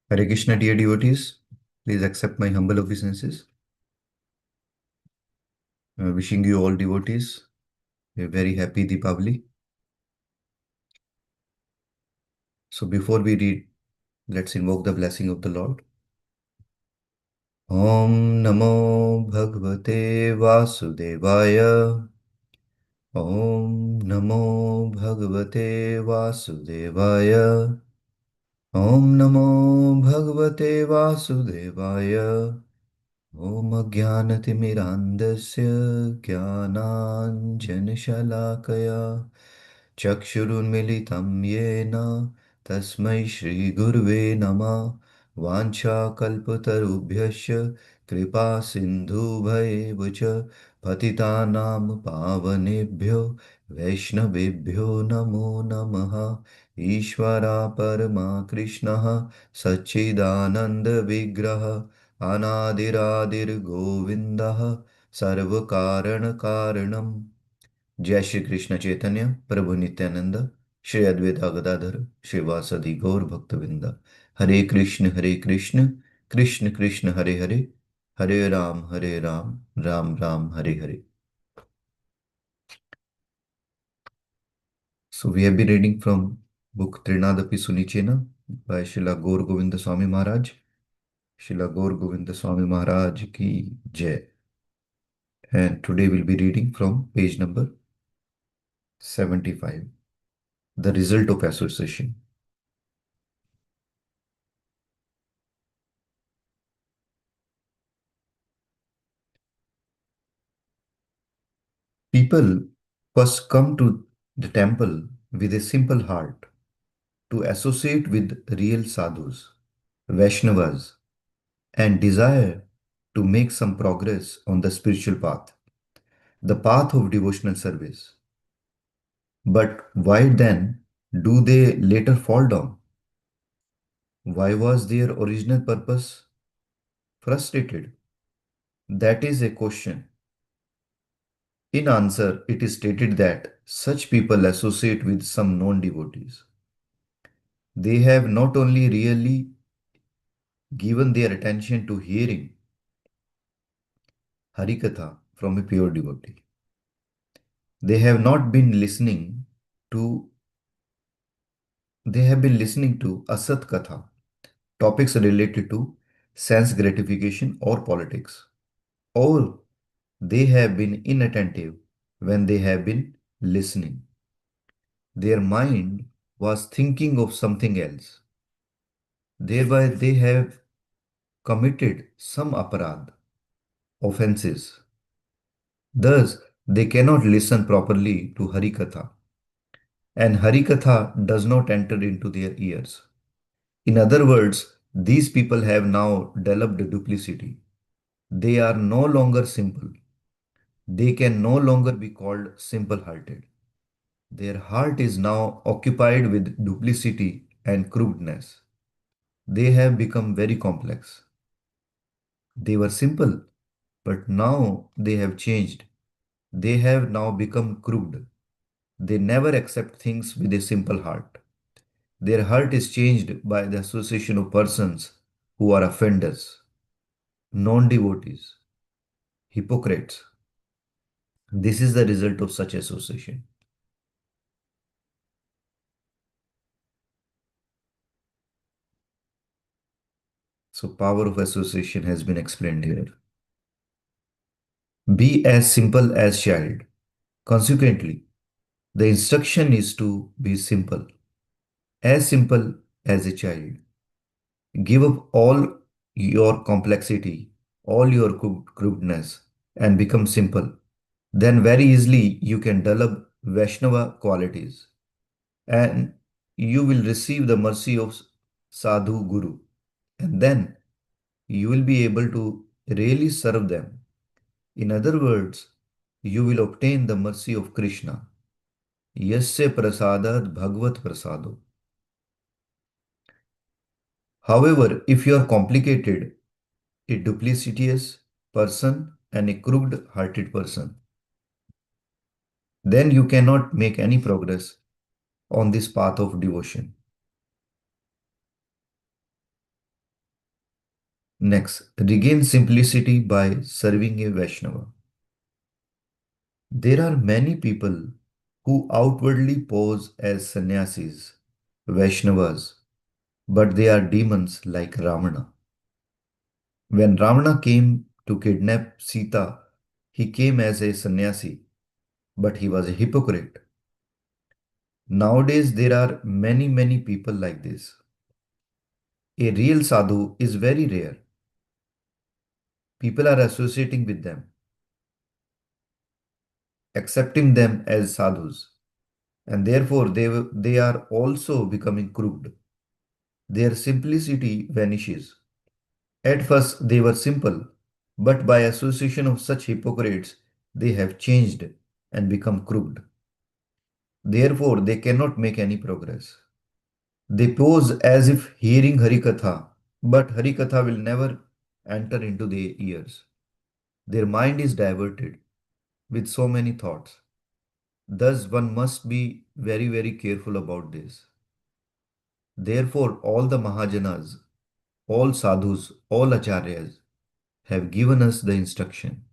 Hare Krishna, dear devotees. Please accept my humble obeisances. Wishing you all devotees a very happy Deepavali. So before we read, let's invoke the blessing of the Lord. Om Namo Bhagavate Vasudevaya. Om Namo Bhagavate Vasudevaya. Om Namo Bhagavate Vasudevaya. Om Jnanatimirandasya Jnananjanashalakaya Chakshurunmilitam Yena Tasmai Shri Gurve Nama Vanchakalpatarubhyasya Kripa Sindhu Bhayevacha Patitanam Pavanebhyo Vaishnavebhyo Namo Namaha Ishvara Parama Krishnaha Sachidananda Vigraha अनादिरादिर गोविंदः सर्व कारण कारणम। जय श्री कृष्ण चैतन्य प्रभु नित्यानंद श्री अद्वैत गदाधर श्रीवासदि गौर भक्तविंद। हरे Krishna Krishna Krishna Hare Hare Hare Ram Ram Ram Hare Hare. So we have been reading from book Trinadapi Sunichena by Srila Gaur Govinda Swami Maharaj. Srila Gaur Govinda Swami Maharaj ki jai. And today we'll be reading from page number 75. The result of association. People first come to the temple with a simple heart to associate with real sadhus, Vaishnavas, and desire to make some progress on the spiritual path, the path of devotional service. But why then do they later fall down? Why was their original purpose frustrated? That is a question. In answer, it is stated that such people associate with some non-devotees. They have not only really given their attention to hearing Harikatha from a pure devotee. They have not been listening to they have been listening to Asat Katha, topics related to sense gratification or politics. Or they have been inattentive when they have been listening. Their mind was thinking of something else. Thereby they have committed some aparadh, offenses. Thus, they cannot listen properly to Harikatha, and Harikatha does not enter into their ears. In other words, these people have now developed duplicity. They are no longer simple. They can no longer be called simple hearted. Their heart is now occupied with duplicity and crookedness. They have become very complex. They were simple, but now they have changed. They have now become crooked. They never accept things with a simple heart. Their heart is changed by the association of persons who are offenders, non devotees, hypocrites. This is the result of such association. So, power of association has been explained here. Be as simple as child. Consequently, the instruction is to be simple as a child. Give up all your complexity, all your crookedness, and become simple. Then very easily you can develop Vaishnava qualities and you will receive the mercy of Sadhu Guru. And then you will be able to really serve them. In other words, you will obtain the mercy of Krishna. Yasya prasadat bhagavat prasado. However, if you are complicated, a duplicitous person and a crooked-hearted person, then you cannot make any progress on this path of devotion. Next, regain simplicity by serving a Vaishnava. There are many people who outwardly pose as sannyasis, Vaishnavas, but they are demons like Ravana. When Ravana came to kidnap Sita, he came as a sannyasi, but he was a hypocrite. Nowadays, there are many people like this. A real sadhu is very rare. People are associating with them, accepting them as sadhus, and therefore they are also becoming crooked. Their simplicity vanishes. At first, they were simple, but by association of such hypocrites, they have changed and become crooked. Therefore, they cannot make any progress. They pose as if hearing Harikatha, but Harikatha will never enter into their ears. Their mind is diverted with so many thoughts. Thus, one must be very careful about this. Therefore, all the Mahajanas, all sadhus, all acharyas have given us the instruction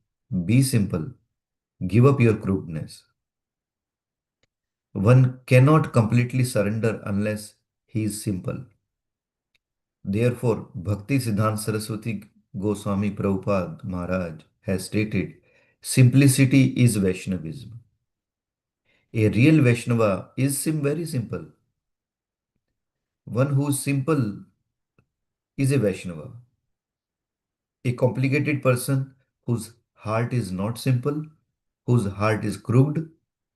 be simple, give up your crookedness. One cannot completely surrender unless he is simple. Therefore, Bhakti Siddhanta Saraswati Goswami Prabhupada Maharaj has stated simplicity is Vaishnavism. A real Vaishnava is very simple. One who is simple is a Vaishnava. A complicated person whose heart is not simple, whose heart is crooked,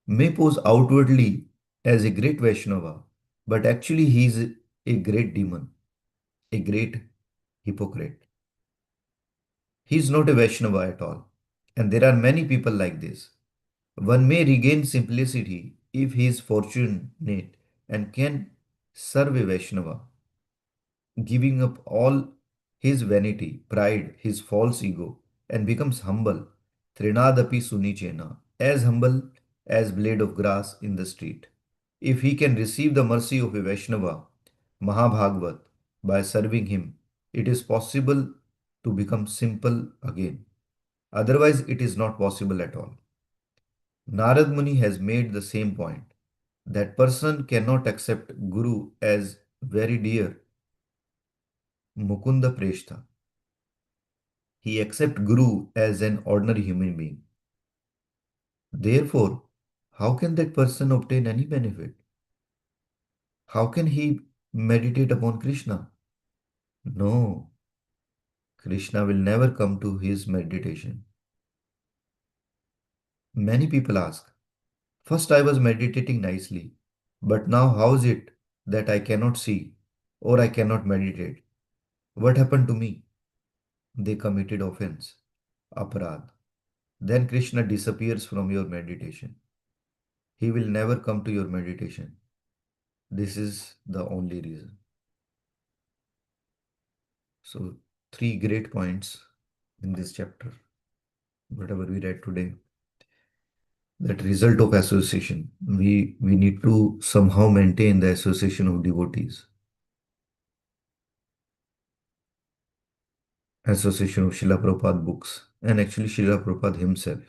may pose outwardly as a great Vaishnava, but actually he is a great demon, a great hypocrite. He is not a Vaishnava at all. And there are many people like this. One may regain simplicity if he is fortunate and can serve a Vaishnava, giving up all his vanity, pride, his false ego, and becomes humble. Trinadapi sunichena, as humble as blade of grass in the street. If he can receive the mercy of a Vaishnava, Mahabhagavat, by serving him, it is possible to become simple again. Otherwise, it is not possible at all. Narad Muni has made the same point. That person cannot accept Guru as very dear Mukunda Preshta. He accepts Guru as an ordinary human being. Therefore, how can that person obtain any benefit? How can he meditate upon Krishna? No, Krishna will never come to his meditation. Many people ask, first I was meditating nicely, but now how is it that I cannot see or I cannot meditate? What happened to me? They committed offense, aparad. Then Krishna disappears from your meditation. He will never come to your meditation. This is the only reason. So, three great points in this chapter, whatever we read today. That result of association. We need to somehow maintain the association of devotees. Association of Srila Prabhupada books and actually Srila Prabhupada himself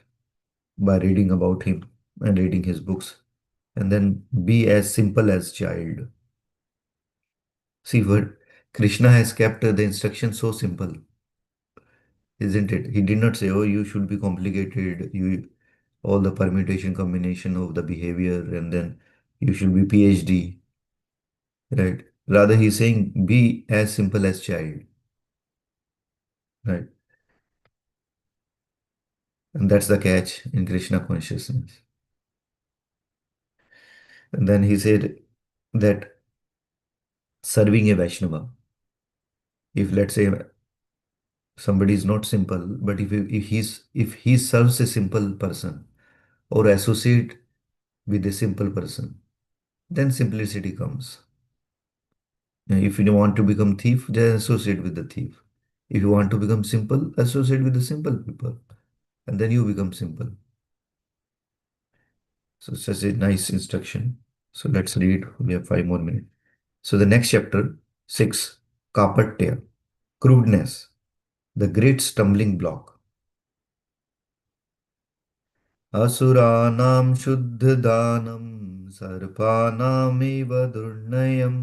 by reading about him and reading his books and then be as simple as child. See what Krishna has kept the instruction so simple, isn't it? He did not say, oh, you should be complicated, you all the permutation combination of the behavior and then you should be PhD, right? Rather, he's saying be as simple as child, right? And that's the catch in Krishna consciousness. And then he said that serving a Vaishnava, if let's say somebody is not simple, but if he serves a simple person or associate with a simple person, then simplicity comes. If you want to become thief, then associate with the thief. If you want to become simple, associate with the simple people, and then you become simple. So it's such a nice instruction. So let's read. We have 5 more minutes. So the next chapter, 6, Kapatya, crudeness. the great stumbling block. असुराणां शुद्धदानं सर्पाणामेव दुर्नयं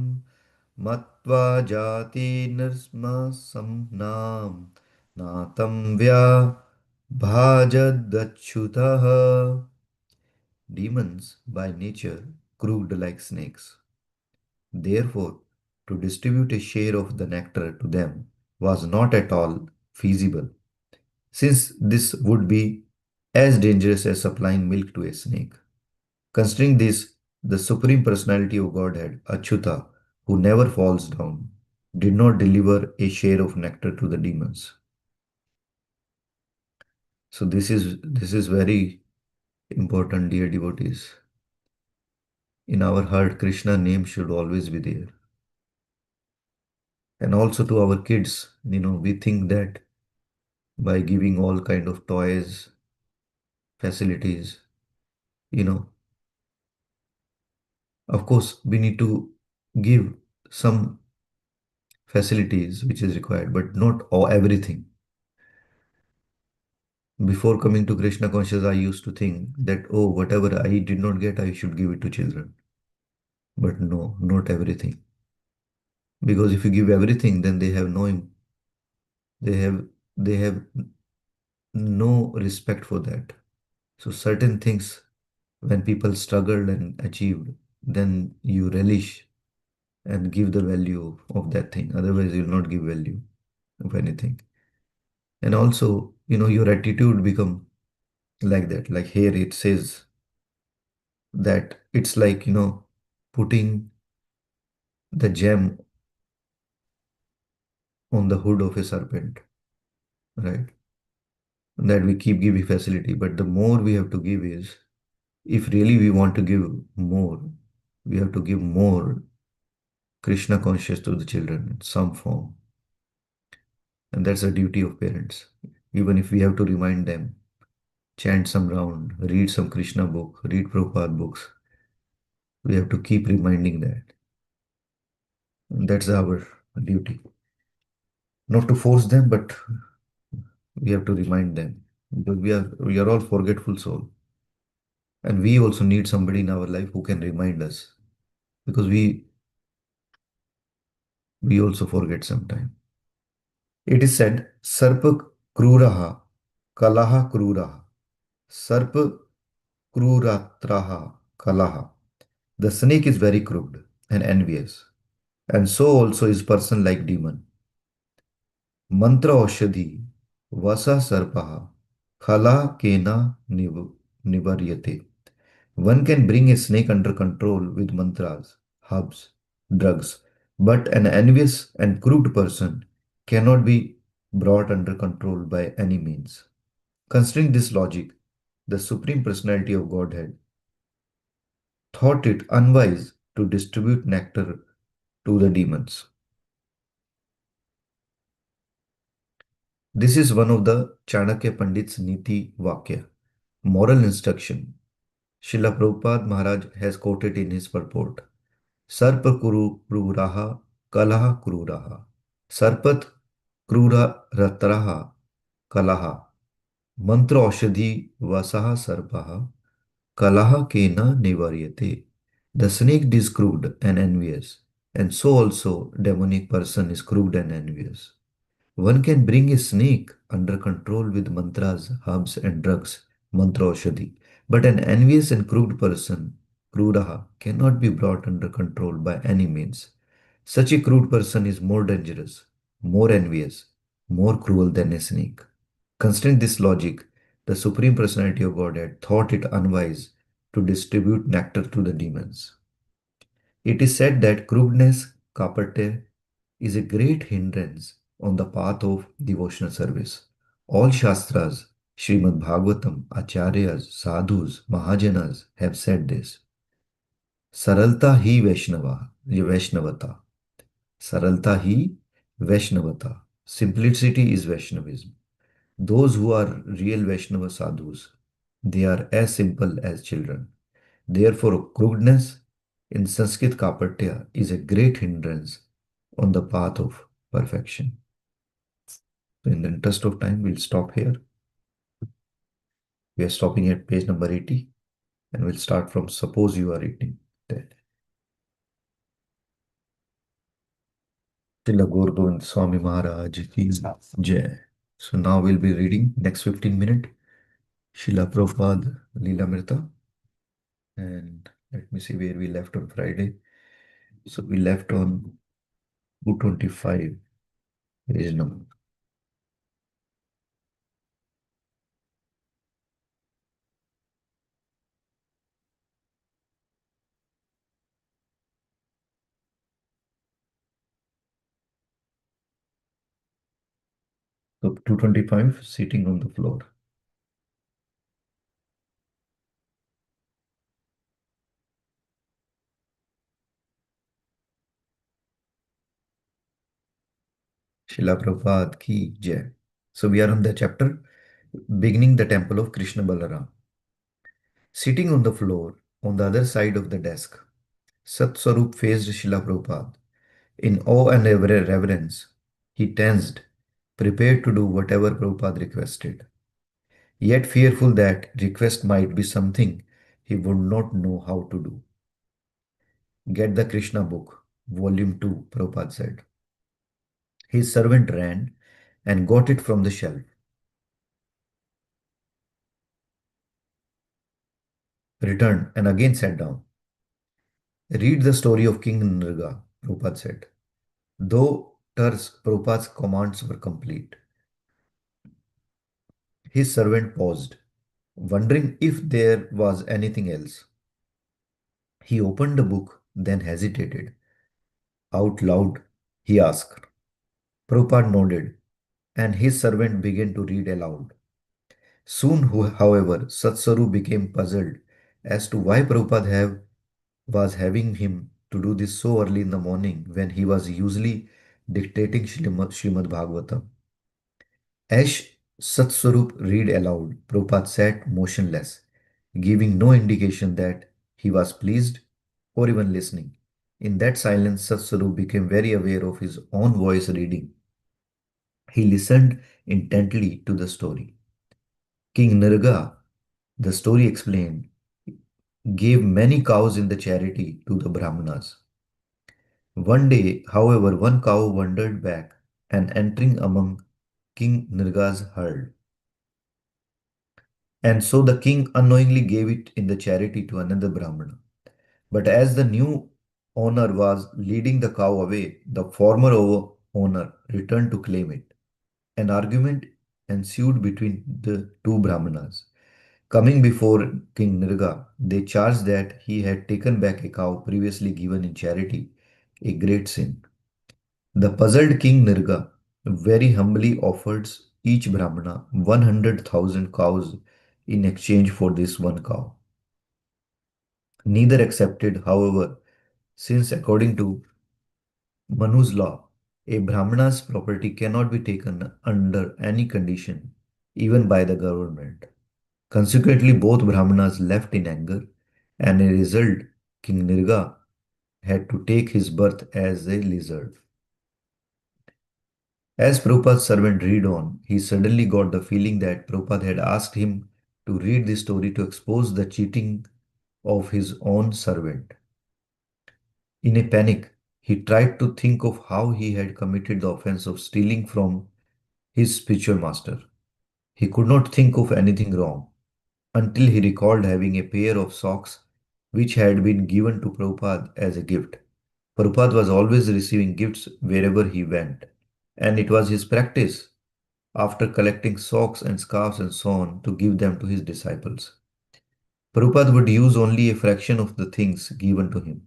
मत्वा जातिर्नृशंसं नातं व्याभाजदच्युतः. Demons by nature crooked like snakes. Therefore, to distribute a share of the nectar to them was not at all feasible, since this would be as dangerous as supplying milk to a snake. Considering this, the Supreme Personality of Godhead, Achyuta, who never falls down, did not deliver a share of nectar to the demons. So this is very important, dear devotees. In our heart, Krishna name should always be there. And also to our kids, we think that by giving all kind of toys, facilities, you know, of course, we need to give some facilities which is required, but not all everything. Before coming to Krishna conscious, I used to think that, oh, whatever I did not get, I should give it to children. But no, not everything. Because if you give everything, then they have they have no respect for that. So certain things, when people struggled and achieved, then you relish and give the value of that thing. Otherwise, you'll not give value of anything. And also, your attitude become like that. Like here it says that it's like, putting the gem on the hood of a serpent, right? That we keep giving facility. But the more we have to give is, if really we want to give more, we have to give more Krishna conscious to the children in some form. And that's the duty of parents. Even if we have to remind them, chant some round, read some Krishna book, read Prabhupada books, we have to keep reminding that. And that's our duty. Not to force them, but we have to remind them. Because we are all forgetful soul. And we also need somebody in our life who can remind us. Because we also forget sometime. It is said, Sarpa kruraha, kalaha kruraha, Sarpa kruratraha, kalaha. The snake is very crooked and envious, and so also is person like demon. Mantra Aushadhi Vasa Sarpaha Khala Kena Nivaryate. One can bring a snake under control with mantras, herbs, drugs, but an envious and crooked person cannot be brought under control by any means. Considering this logic, the Supreme Personality of Godhead thought it unwise to distribute nectar to the demons. This is one of the Chanakya Pandit's Niti Vakya, moral instruction. Srila Prabhupada Maharaj has quoted in his purport. Sarpa kuru kruraha kalaha kruraha. Sarpat krura ratraha kalaha. Mantra aushadhi vasaha sarpaha. Kalaha kena nivaryate. The snake is crooked and envious, and so also demonic person is crooked and envious. One can bring a snake under control with mantras, herbs, and drugs, mantra aushadhi. But an envious and crooked person, krudaha, cannot be brought under control by any means. Such a crude person is more dangerous, more envious, more cruel than a snake. Considering this logic, the Supreme Personality of Godhead thought it unwise to distribute nectar to the demons. It is said that crudeness, kapate, is a great hindrance on the path of devotional service. All Shastras, Srimad Bhagavatam, Acharyas, Sadhus, Mahajanas have said this. Saralta hi Vaishnavata. Saralta hi Vaishnavata. Simplicity is Vaishnavism. Those who are real Vaishnava sadhus, they are as simple as children. Therefore, crookedness in Sanskrit Kapatya is a great hindrance on the path of perfection. So in the interest of time, we'll stop here. We are stopping at page number 80 and we'll start from suppose you are eating that. Tila Gaur Govind Swami Maharaj ki Jai. So now we'll be reading next 15 minutes Srila Prabhupada Leela and let me see where we left on Friday. So we left on 225 page number. So 225 sitting on the floor. Srila Prabhupada ki Jai. So we are on the chapter beginning the temple of Krishna Balaram. Sitting on the floor on the other side of the desk, Sat Swarup faced Srila Prabhupada. In awe and reverence, he tensed, prepared to do whatever Prabhupada requested, yet fearful that request might be something he would not know how to do. Get the Krishna book, volume 2, Prabhupada said. His servant ran and got it from the shelf, returned, and again sat down. Read the story of King Nrga, Prabhupada said. Though Prabhupada's commands were complete, his servant paused, wondering if there was anything else. He opened the book, then hesitated. Out loud, he asked. Prabhupada nodded, and his servant began to read aloud. Soon, however, Satsaru became puzzled as to why was having him to do this so early in the morning when he was usually dictating Srimad Bhagavatam. As Satswarup read aloud, Prabhupada sat motionless, giving no indication that he was pleased or even listening. In that silence, Satswarup became very aware of his own voice reading. He listened intently to the story. King Nirga, the story explained, gave many cows in the charity to the Brahmanas. One day, however, one cow wandered back and entering among King Nirga's herd. And so the king unknowingly gave it in the charity to another Brahmana. But as the new owner was leading the cow away, the former owner returned to claim it. An argument ensued between the two Brahmanas. Coming before King Nirga, they charged that he had taken back a cow previously given in charity, a great sin. The puzzled King Nirga very humbly offered each Brahmana 100,000 cows in exchange for this one cow. Neither accepted, however, since according to Manu's law, a Brahmana's property cannot be taken under any condition, even by the government. Consequently, both Brahmanas left in anger, and as a result, King Nirga had to take his birth as a lizard. As Prabhupada's servant read on, he suddenly got the feeling that Prabhupada had asked him to read the story to expose the cheating of his own servant. In a panic, he tried to think of how he had committed the offense of stealing from his spiritual master. He could not think of anything wrong until he recalled having a pair of socks which had been given to Prabhupada as a gift. Prabhupada was always receiving gifts wherever he went, and it was his practice, after collecting socks and scarves and so on, to give them to his disciples. Prabhupada would use only a fraction of the things given to him.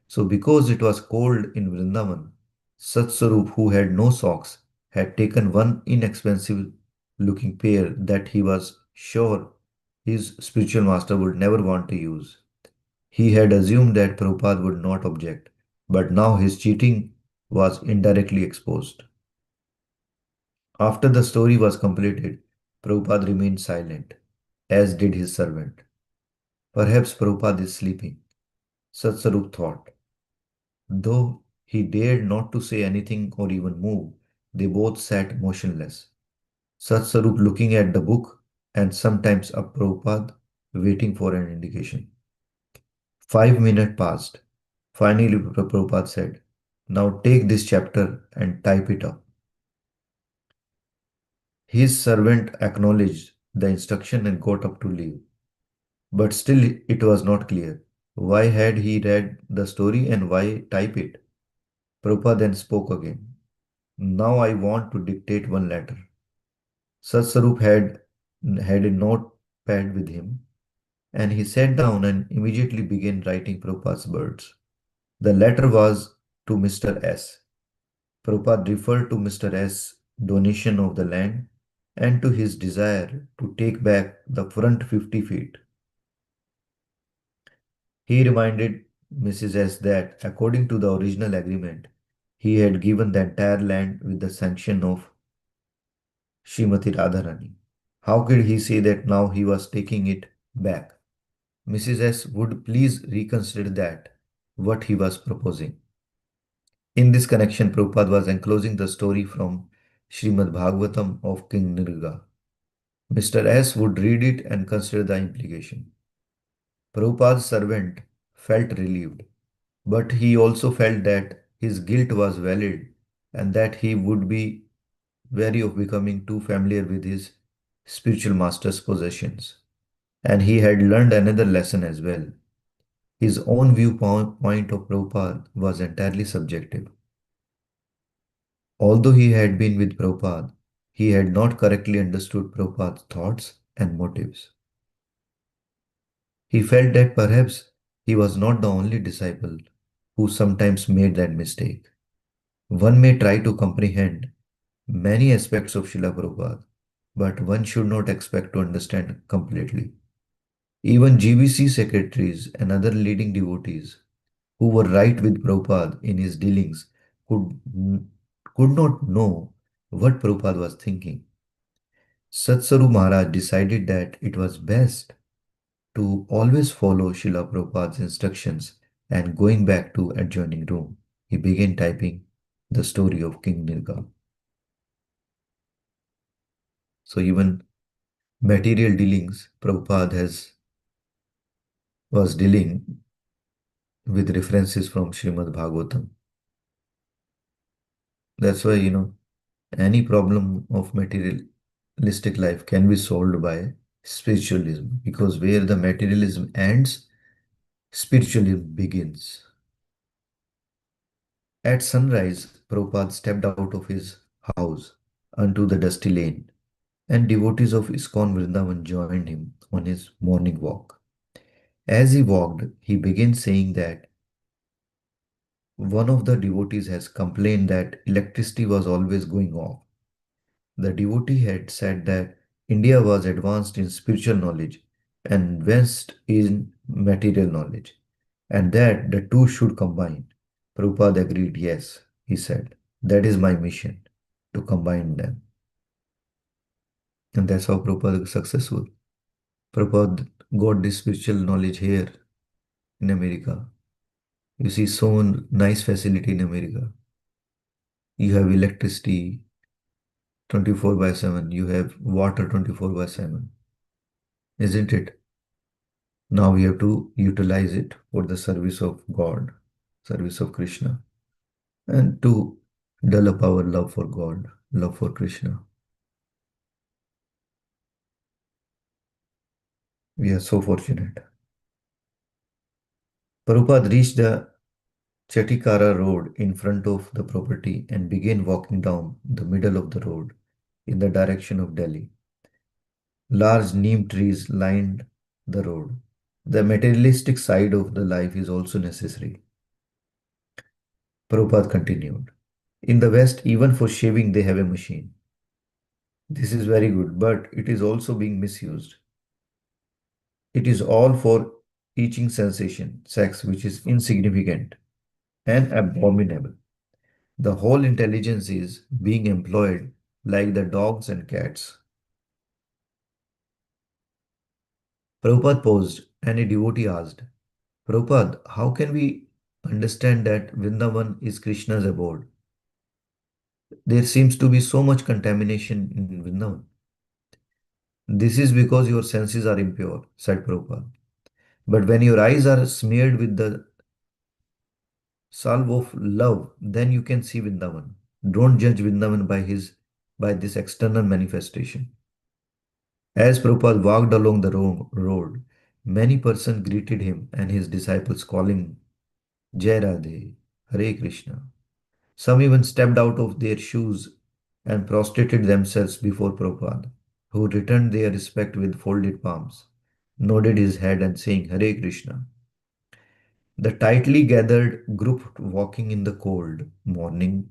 So, because it was cold in Vrindavan, Satswarup, who had no socks, had taken one inexpensive looking pair that he was sure his spiritual master would never want to use. He had assumed that Prabhupada would not object, but now his cheating was indirectly exposed. After the story was completed, Prabhupada remained silent, as did his servant. Perhaps Prabhupada is sleeping, Satsarup thought. Though he dared not to say anything or even move, they both sat motionless. Satsarup looking at the book and sometimes up Prabhupada waiting for an indication. 5 minutes passed. Finally, Prabhupada said, "Now take this chapter and type it up." His servant acknowledged the instruction and got up to leave. But still, it was not clear. Why had he read the story and why type it? Prabhupada then spoke again. "Now I want to dictate one letter." Satsarup had a notepad with him, and he sat down and immediately began writing Prabhupada's words. The letter was to Mr. S. Prabhupada referred to Mr. S. donation of the land and to his desire to take back the front 50 feet. He reminded Mrs. S. that, according to the original agreement, he had given the entire land with the sanction of Srimati Radharani. How could he say that now he was taking it back? Mrs. S. would please reconsider that, what he was proposing. In this connection, Prabhupada was enclosing the story from Srimad Bhagavatam of King Nirga. Mr. S. would read it and consider the implication. Prabhupada's servant felt relieved, but he also felt that his guilt was valid and that he would be wary of becoming too familiar with his spiritual master's possessions. And he had learned another lesson as well. His own viewpoint of Prabhupada was entirely subjective. Although he had been with Prabhupada, he had not correctly understood Prabhupada's thoughts and motives. He felt that perhaps he was not the only disciple who sometimes made that mistake. One may try to comprehend many aspects of Srila Prabhupada, but one should not expect to understand completely. Even GBC secretaries and other leading devotees who were right with Prabhupada in his dealings could, could not know what Prabhupada was thinking. Satsaru Maharaj decided that it was best to always follow Srila Prabhupada's instructions, and going back to adjoining room, he began typing the story of King Nirga. So even material dealings, Prabhupada was dealing with references from Srimad Bhagavatam. That's why, any problem of materialistic life can be solved by spiritualism, because where the materialism ends, spiritualism begins. At sunrise, Prabhupada stepped out of his house onto the dusty lane, and devotees of ISKCON Vrindavan joined him on his morning walk. As he walked, he began saying that one of the devotees has complained that electricity was always going off. The devotee had said that India was advanced in spiritual knowledge and West in material knowledge, and that the two should combine. Prabhupada agreed, yes, he said, that is my mission, to combine them. And that's how Prabhupada was successful. Prabhupada got this spiritual knowledge here in America. You see, so nice facility in America. You have electricity 24 by 7, you have water 24 by 7, isn't it? Now we have to utilize it for the service of God, service of Krishna, and to develop our love for God, love for Krishna. We are so fortunate. Prabhupada reached the Chatikara road in front of the property and began walking down the middle of the road in the direction of Delhi. Large neem trees lined the road. The materialistic side of the life is also necessary. Prabhupada continued. In the West, even for shaving, they have a machine. This is very good, but it is also being misused. It is all for itching sensation, sex, which is insignificant and abominable. The whole intelligence is being employed like the dogs and cats. Prabhupada paused and a devotee asked, Prabhupada, how can we understand that Vrindavan is Krishna's abode? There seems to be so much contamination in Vrindavan. This is because your senses are impure, said Prabhupada. But when your eyes are smeared with the salve of love, then you can see Vrindavan. Don't judge Vrindavan by this external manifestation. As Prabhupada walked along the road, many persons greeted him and his disciples, calling Jai Radhe, Hare Krishna. Some even stepped out of their shoes and prostrated themselves before Prabhupada, who returned their respect with folded palms, nodded his head and saying Hare Krishna. The tightly gathered group walking in the cold morning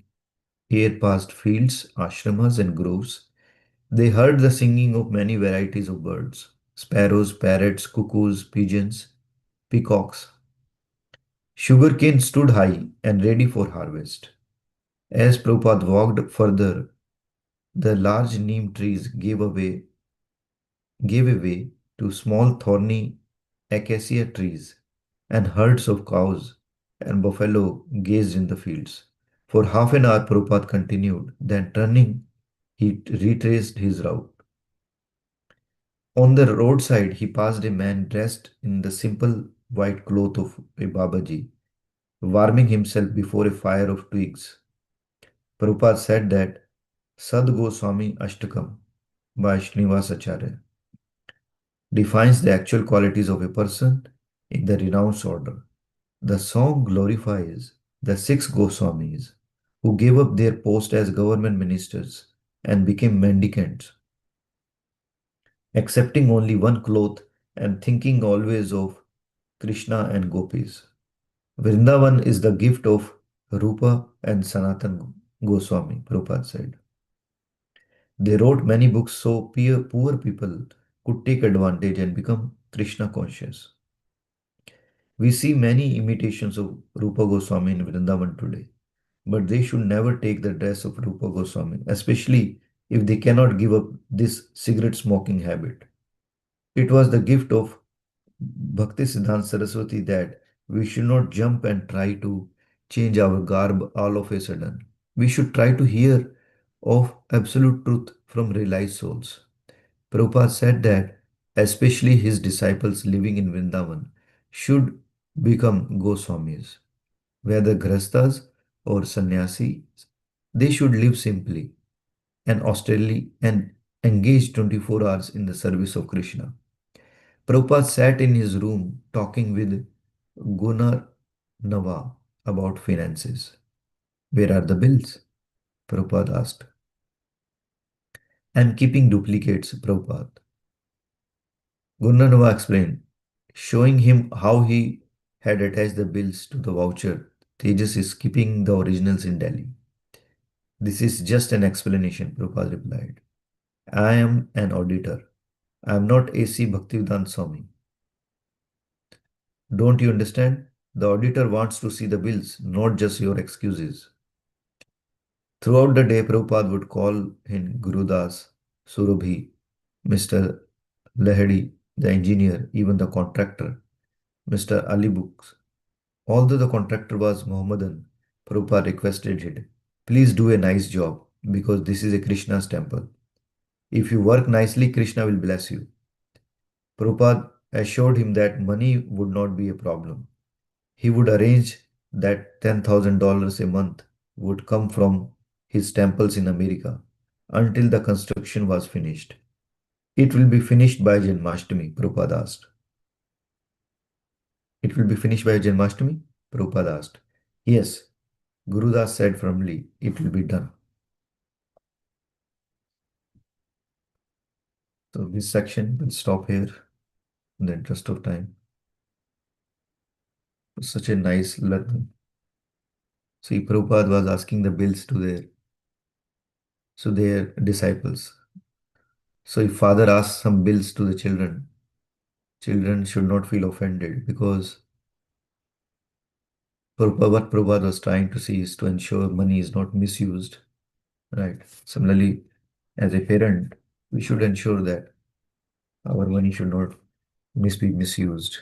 air past fields, ashramas, and groves. They heard the singing of many varieties of birds sparrows, parrots, cuckoos, pigeons, peacocks. Sugarcane stood high and ready for harvest. As Prabhupada walked further, the large neem trees gave way to small thorny acacia trees, and herds of cows and buffalo gazed in the fields. For half an hour, Prabhupada continued, then turning, he retraced his route. On the roadside, he passed a man dressed in the simple white cloth of a Babaji, warming himself before a fire of twigs. Prabhupada said that Sad Goswami Ashtakam by Srinivasacharya defines the actual qualities of a person in the renounced order. The song glorifies the six Goswamis who gave up their post as government ministers and became mendicants, accepting only one cloth and thinking always of Krishna and gopis. Vrindavan is the gift of Rupa and Sanatan Goswami, Prabhupada said. They wrote many books so poor people could take advantage and become Krishna conscious. We see many imitations of Rupa Goswami in Vrindavan today, but they should never take the dress of Rupa Goswami, especially if they cannot give up this cigarette smoking habit. It was the gift of Bhaktisiddhanta Saraswati that we should not jump and try to change our garb all of a sudden. We should try to hear of absolute truth from realized souls. Prabhupada said that especially his disciples living in Vrindavan should become Goswamis. Whether Grastas or Sannyasis, they should live simply and austerely and engage 24 hours in the service of Krishna. Prabhupada sat in his room talking with Gunnar Nava about finances. Where are the bills? Prabhupada asked. I'm keeping duplicates, Prabhupada. Gunnar Nava explained, showing him how he had attached the bills to the voucher. Tejas is keeping the originals in Delhi. This is just an explanation, Prabhupada replied. I am an auditor. I am not A.C. Bhaktivedanta Swami. Don't you understand? The auditor wants to see the bills, not just your excuses. Throughout the day, Prabhupada would call in Gurudas, Surabhi, Mr. Lahadi, the engineer, even the contractor, Mr. Ali Books. Although the contractor was Mohammedan, Prabhupada requested him, please do a nice job because this is a Krishna's temple. If you work nicely, Krishna will bless you. Prabhupada assured him that money would not be a problem. He would arrange that $10,000 a month would come from his temples in America until the construction was finished. It will be finished by Janmashtami, Prabhupada asked. It will be finished by Janmashtami? Prabhupada asked. Yes, Gurudas said firmly, it will be done. So this section will stop here in the interest of time. Such a nice lesson. See, Prabhupada was asking the bills to their disciples. So if father asks some bills to the children, children should not feel offended because what Prabhupada was trying to see is to ensure money is not misused. Right. Similarly, as a parent, we should ensure that our money should not be misused.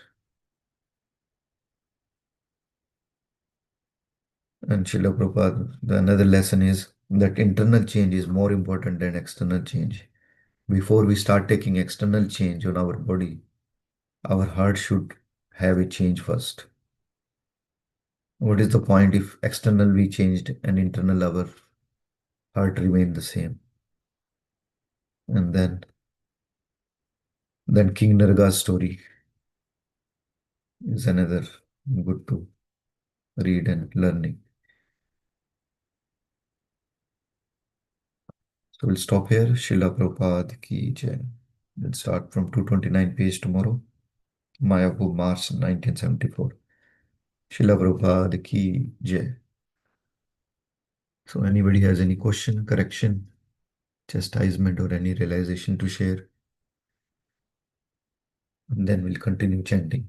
And Srila Prabhupada, the another lesson is that internal change is more important than external change. Before we start taking external change on our body, our heart should have a change first. What is the point if external we changed and internal our heart remained the same? And then King Narga's story is another good to read and learning. So we'll stop here. Srila Prabhupada ki jai. We'll start from 229 page tomorrow. Mayapur, March 1974. Srila Prabhupada ki jai. So anybody has any question, correction, chastisement, or any realization to share? And then we'll continue chanting.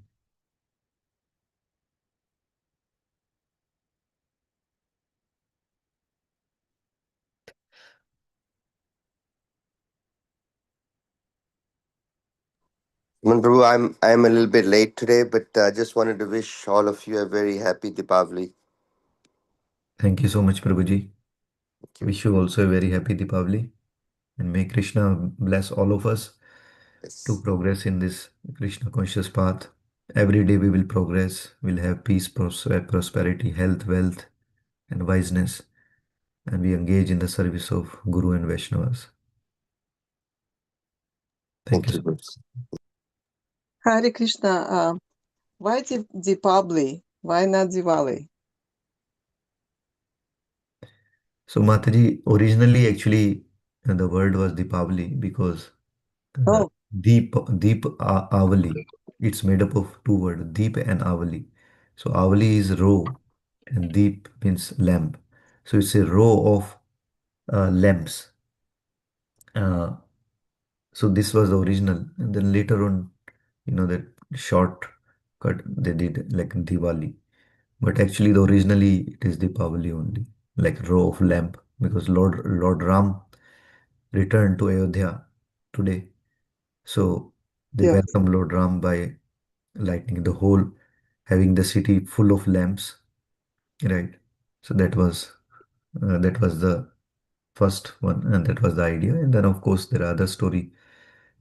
Aman Prabhu, I'm a little bit late today, but just wanted to wish all of you a very happy Deepavali. Thank you so much, Prabhuji. Thank you. Wish you also a very happy Deepavali. And may Krishna bless all of us to Yes. progress in this Krishna conscious path. Every day we will progress. We'll have peace, prosperity, health, wealth, and wiseness. And we engage in the service of Guru and Vaishnavas. Thank you Thank so you. much. Hare Krishna, why Deepavali? Why not Diwali? So Mataji, originally actually the word was Deepavali because Oh, Avali. It's made up of two words, Deep and Avali. So Avali is row and Deep means lamp. So it's a row of lamps. Uh, so this was the original. And then later on, that short cut they did like Diwali. But actually the originally it is Deepavali only, like row of lamp because Lord Ram returned to Ayodhya today. So they yes, welcome Lord Ram by lighting the whole, having the city full of lamps, right? So that was the first one, and that was the idea. And then of course there are other story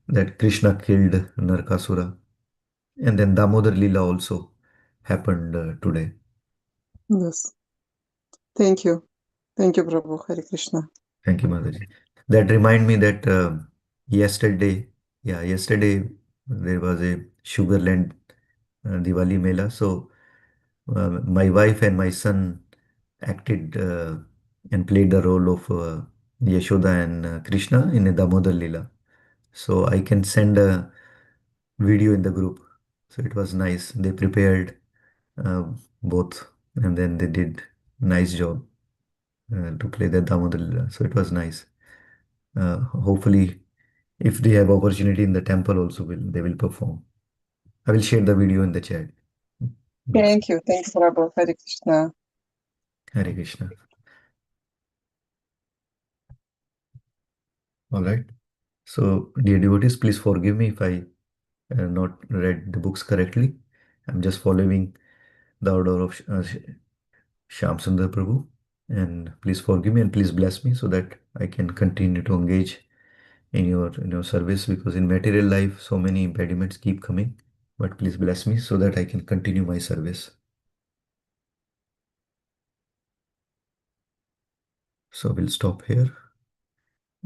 that Krishna killed Narkasura, and then Damodar Lila also happened today. yes. Thank you. Thank you, Prabhu. Hare Krishna. Thank you, Mataji. That remind me that yesterday, yeah, yesterday there was a Sugarland Diwali Mela. So my wife and my son acted and played the role of Yashoda and Krishna in a Damodar Lila. So I can send a video in the group. So it was nice. They prepared uh, both, and then they did nice job to play the Damodar Lila. So it was nice. Hopefully, if they have opportunity in the temple, also will they will perform. I will share the video in the chat. Groups. Thank you. Thanks, Prabhu. Hare Krishna. Hare Krishna. All right. So, dear devotees, please forgive me if I not read the books correctly. I'm just following the order of Shyam Sundar Prabhu. And please forgive me and please bless me so that I can continue to engage in your service because in material life so many impediments keep coming. But please bless me so that I can continue my service. So we'll stop here.